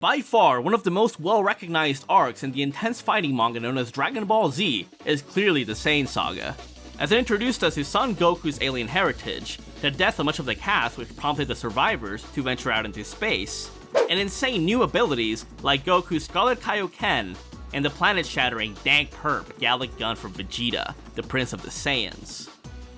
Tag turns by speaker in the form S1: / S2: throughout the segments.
S1: By far, one of the most well-recognized arcs in the intense fighting manga known as Dragon Ball Z is clearly the Saiyan saga, as it introduced us to Son Goku's alien heritage, the death of much of the cast which prompted the survivors to venture out into space, and insane new abilities like Goku's Scarlet Kaioken and the planet-shattering Dank Perp Gallic Gun from Vegeta, the Prince of the Saiyans.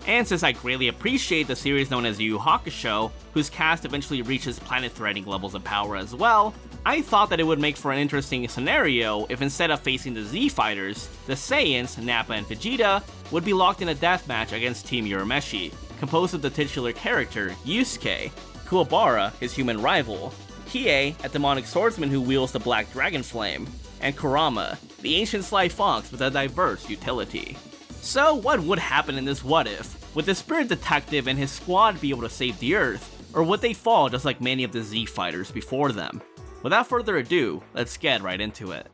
S1: And since I greatly appreciate the series known as Yu Hakusho, whose cast eventually reaches planet-threatening levels of power as well, I thought that it would make for an interesting scenario if instead of facing the Z fighters, the Saiyans, Nappa and Vegeta, would be locked in a deathmatch against Team Urameshi, composed of the titular character, Yusuke, Kuwabara, his human rival, Hiei, a demonic swordsman who wields the Black Dragon Flame, and Kurama, the ancient Sly Fox with a diverse utility. So what would happen in this what if? Would the Spirit Detective and his squad be able to save the Earth, or would they fall just like many of the Z fighters before them? Without further ado, let's get right into it.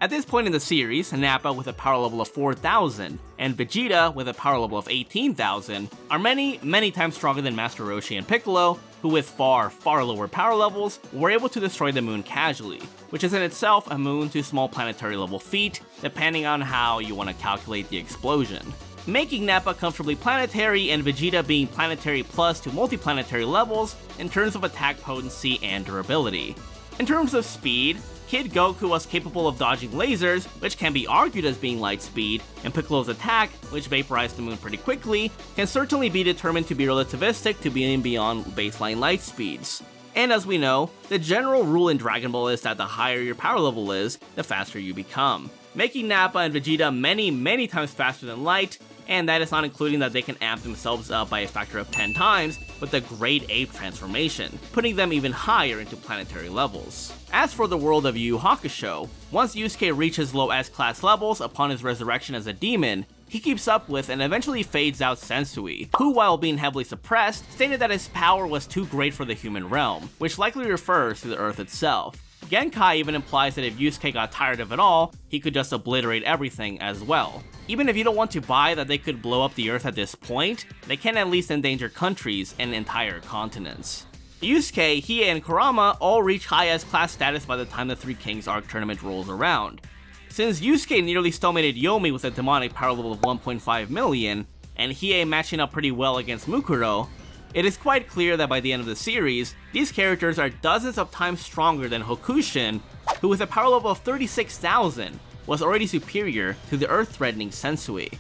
S1: At this point in the series, Nappa with a power level of 4,000 and Vegeta with a power level of 18,000 are many times stronger than Master Roshi and Piccolo, who with far lower power levels were able to destroy the moon casually, which is in itself a moon to small planetary level feat, depending on how you want to calculate the explosion, making Nappa comfortably planetary and Vegeta being planetary plus to multiplanetary levels in terms of attack potency and durability. In terms of speed, Kid Goku was capable of dodging lasers, which can be argued as being light speed, and Piccolo's attack, which vaporized the moon pretty quickly, can certainly be determined to be relativistic to being beyond baseline light speeds. And as we know, the general rule in Dragon Ball is that the higher your power level is, the faster you become, making Nappa and Vegeta many times faster than light, and that is not including that they can amp themselves up by a factor of 10 times with the Great Ape transformation, putting them even higher into planetary levels. As for the world of Yu Hakusho, once Yusuke reaches low S-class levels upon his resurrection as a demon, he keeps up with and eventually fades out Sensui, who while being heavily suppressed, stated that his power was too great for the human realm, which likely refers to the Earth itself. Genkai even implies that if Yusuke got tired of it all, he could just obliterate everything as well. Even if you don't want to buy that they could blow up the Earth at this point, they can at least endanger countries and entire continents. Yusuke, Hiei, and Kurama all reach high S-class status by the time the Three Kings arc tournament rolls around. Since Yusuke nearly stalemated Yomi with a demonic power level of 1.5 million, and Hiei matching up pretty well against Mukuro, it is quite clear that by the end of the series, these characters are dozens of times stronger than Hokushin, who with a power level of 36,000 was already superior to the Earth-threatening Sensui.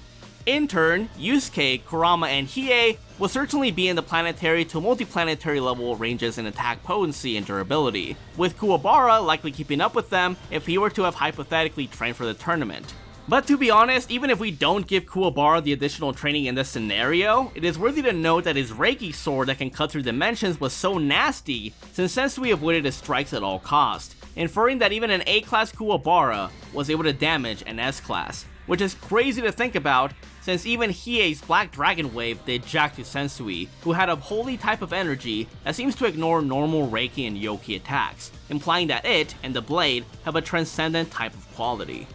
S1: In turn, Yusuke, Kurama, and Hiei will certainly be in the planetary to multiplanetary level ranges in attack potency and durability, with Kuwabara likely keeping up with them if he were to have hypothetically trained for the tournament. But to be honest, even if we don't give Kuwabara the additional training in this scenario, it is worthy to note that his Reiki sword that can cut through dimensions was so nasty since Sensui avoided his strikes at all cost, inferring that even an A-class Kuwabara was able to damage an S-class, which is crazy to think about since even Hiei's Black Dragon Wave did jack to Sensui, who had a holy type of energy that seems to ignore normal Reiki and Yoki attacks, implying that it and the blade have a transcendent type of quality.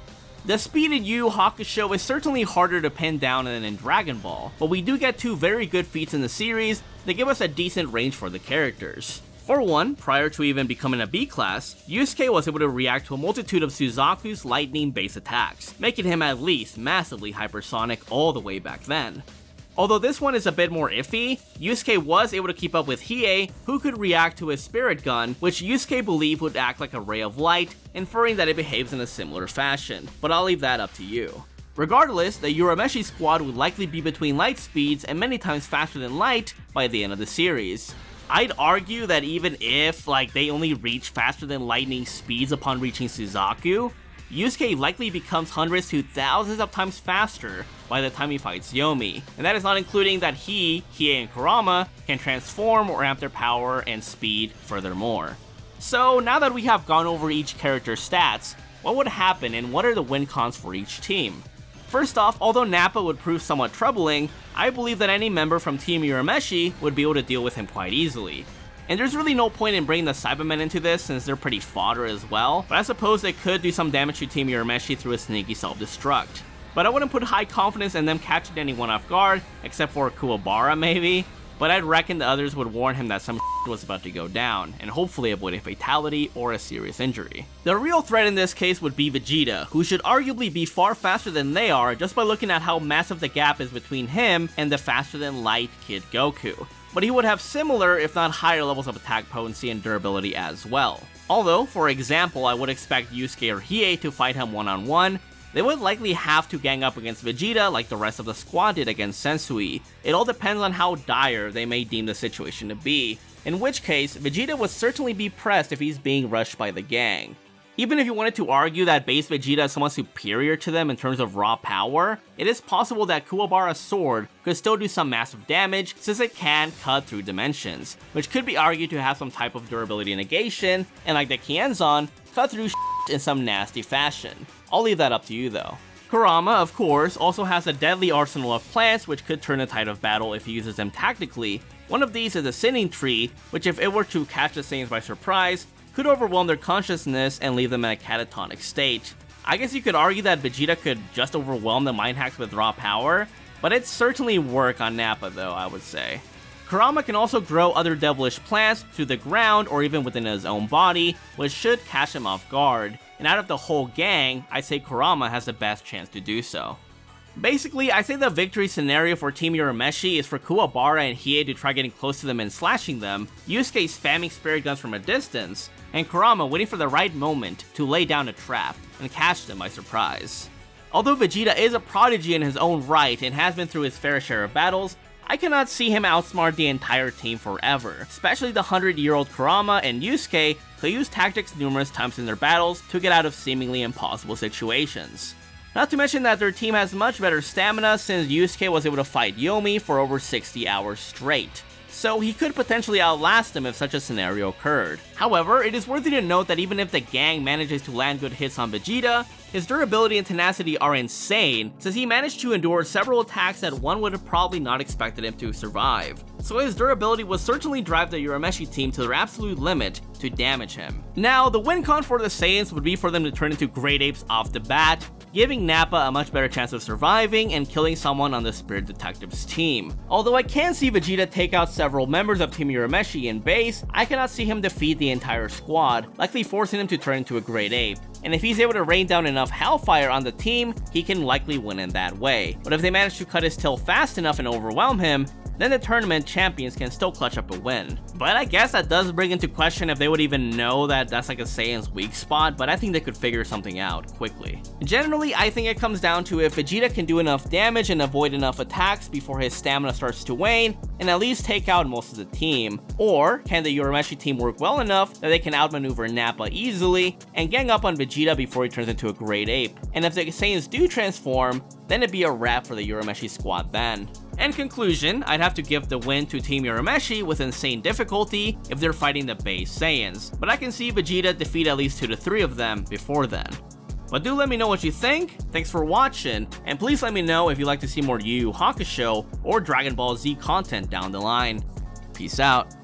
S1: The speed in Yu Hakusho is certainly harder to pin down than in Dragon Ball, but we do get two very good feats in the series that give us a decent range for the characters. For one, prior to even becoming a B-class, Yusuke was able to react to a multitude of Suzaku's lightning-based attacks, making him at least massively hypersonic all the way back then. Although this one is a bit more iffy, Yusuke was able to keep up with Hiei, who could react to his spirit gun, which Yusuke believed would act like a ray of light, inferring that it behaves in a similar fashion, but I'll leave that up to you. Regardless, the Urameshi squad would likely be between light speeds and many times faster than light by the end of the series. I'd argue that even if they only reach faster than lightning speeds upon reaching Suzaku, Yusuke likely becomes hundreds to thousands of times faster by the time he fights Yomi, and that is not including that Hiei, and Kurama can transform or amp their power and speed furthermore. So now that we have gone over each character's stats, what would happen and what are the win cons for each team? First off, although Nappa would prove somewhat troubling, I believe that any member from Team Urameshi would be able to deal with him quite easily. And there's really no point in bringing the Cybermen into this since they're pretty fodder as well, but I suppose they could do some damage to Team Urameshi through a sneaky self-destruct. But I wouldn't put high confidence in them catching anyone off guard, except for Kuwabara maybe. but I'd reckon the others would warn him that some was about to go down, and hopefully avoid a fatality or a serious injury. The real threat in this case would be Vegeta, who should arguably be far faster than they are just by looking at how massive the gap is between him and the faster than light Kid Goku. But he would have similar, if not higher levels of attack potency and durability as well. Although, for example, I would expect Yusuke or Hiei to fight him one-on-one, they would likely have to gang up against Vegeta like the rest of the squad did against Sensui. It all depends on how dire they may deem the situation to be, in which case, Vegeta would certainly be pressed if he's being rushed by the gang. Even if you wanted to argue that base Vegeta is somewhat superior to them in terms of raw power, it is possible that Kuwabara's sword could still do some massive damage since it can cut through dimensions, which could be argued to have some type of durability negation, and like the Kienzan, cut through in some nasty fashion. I'll leave that up to you though. Kurama, of course, also has a deadly arsenal of plants which could turn the tide of battle if he uses them tactically. One of these is a Sinning Tree, which if it were to catch the Saiyans by surprise, could overwhelm their consciousness and leave them in a catatonic state. I guess you could argue that Vegeta could just overwhelm the mind hacks with raw power, but it'd certainly work on Nappa though, I would say. Kurama can also grow other devilish plants through the ground or even within his own body, which should catch him off guard. And out of the whole gang, I'd say Kurama has the best chance to do so. Basically, I'd say the victory scenario for Team Urameshi is for Kuwabara and Hiei to try getting close to them and slashing them, Yusuke spamming spirit guns from a distance, and Kurama waiting for the right moment to lay down a trap and catch them by surprise. Although Vegeta is a prodigy in his own right and has been through his fair share of battles, I cannot see him outsmart the entire team forever, especially the 100-year-old Kurama and Yusuke who use tactics numerous times in their battles to get out of seemingly impossible situations. Not to mention that their team has much better stamina since Yusuke was able to fight Yomi for over 60 hours straight, so he could potentially outlast them if such a scenario occurred. However, it is worthy to note that even if the gang manages to land good hits on Vegeta, his durability and tenacity are insane, since he managed to endure several attacks that one would have probably not expected him to survive. So his durability would certainly drive the Urameshi team to their absolute limit to damage him. Now, the win con for the Saiyans would be for them to turn into Great Apes off the bat, giving Nappa a much better chance of surviving and killing someone on the Spirit Detectives team. Although I can see Vegeta take out several members of Team Urameshi in base, I cannot see him defeat the entire squad, likely forcing him to turn into a Great Ape. And if he's able to rain down enough hellfire on the team, he can likely win in that way. But if they manage to cut his tail fast enough and overwhelm him, then the tournament champions can still clutch up a win. But I guess that does bring into question if they would even know that that's like a Saiyan's weak spot, but I think they could figure something out quickly. Generally, I think it comes down to if Vegeta can do enough damage and avoid enough attacks before his stamina starts to wane, and at least take out most of the team. Or can the Urameshi team work well enough that they can outmaneuver Nappa easily and gang up on Vegeta before he turns into a Great Ape. And if the Saiyans do transform, then it'd be a wrap for the Urameshi squad then. In conclusion, I'd have to give the win to Team Urameshi with insane difficulty if they're fighting the base Saiyans, but I can see Vegeta defeat at least 2 to 3 of them before then. But do let me know what you think, thanks for watching, and please let me know if you'd like to see more Yu Hakusho or Dragon Ball Z content down the line. Peace out.